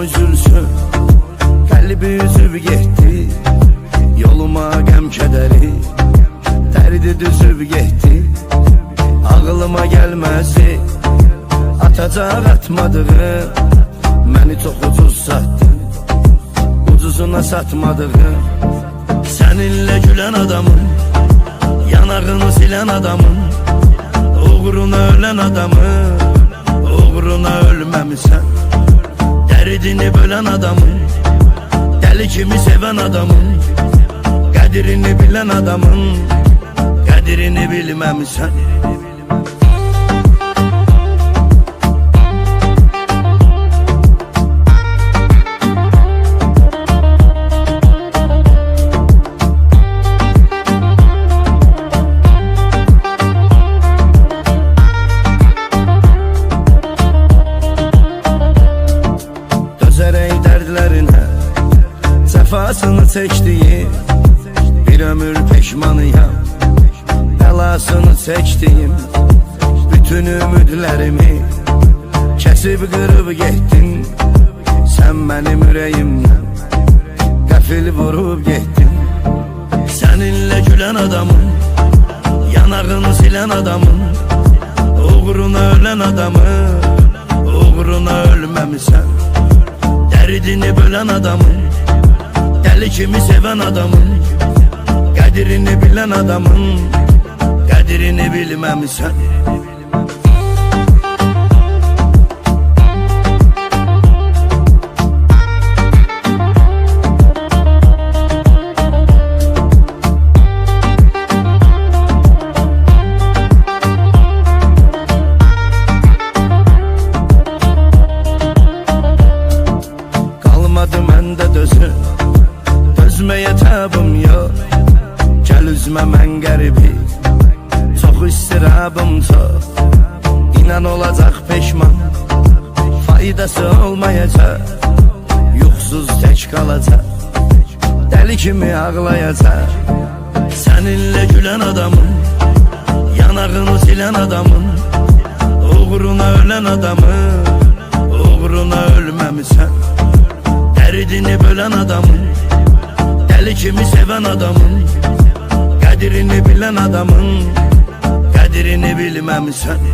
üzülsün, kalbi üzüb getdi. Yoluma qəm kədəri, dərdi düzüb getdi. Ağlıma gəlməsi, atacaq atmadığı. Məni çox ucuz satdın, ucuzuna satmadığı. Səninlə gülən adamın, yanağını silən adamın, uğruna ölən adamın, uğruna ölməmisən. Dərdini bölən adamın, dəli kimi sevən adamın, qədrini bilən adamın, qədrini bilməmisən. Dözərək dərdlərinə səfasını çəkdiyi, bir ömür peşmanıyam, bəlasını çəkdiyim. Bütün ümidlərimi kəsib qırıb getdin. Sən mənim ürəyimdən qəfil vurub getdin. Səninlə gülən adamın, yanağını silən adamın, uğruna ölən adamın, uğruna ölməmisən. Dərdini bölən adamın, dəli kimi sevən adamın, qədrini bilən adamın, qədrini bilməmisən. Qalmadı məndə dözüm, dözməyə təbim yox. Gəl üzmə mən qəribi, çox istirabım çox. İnan olacaq peşman, faydası olmayacaq. Yuxsuz tək qalacaq, dəli kimi ağlayacaq. Səninlə gülən adamın, yanağını silən adamın, uğruna ölən adamın, uğruna ölməmisən. Dərdini bölən adamın, dəli kimi sevən adamın, qədrini bilən adamın, qədrini bilməmisən.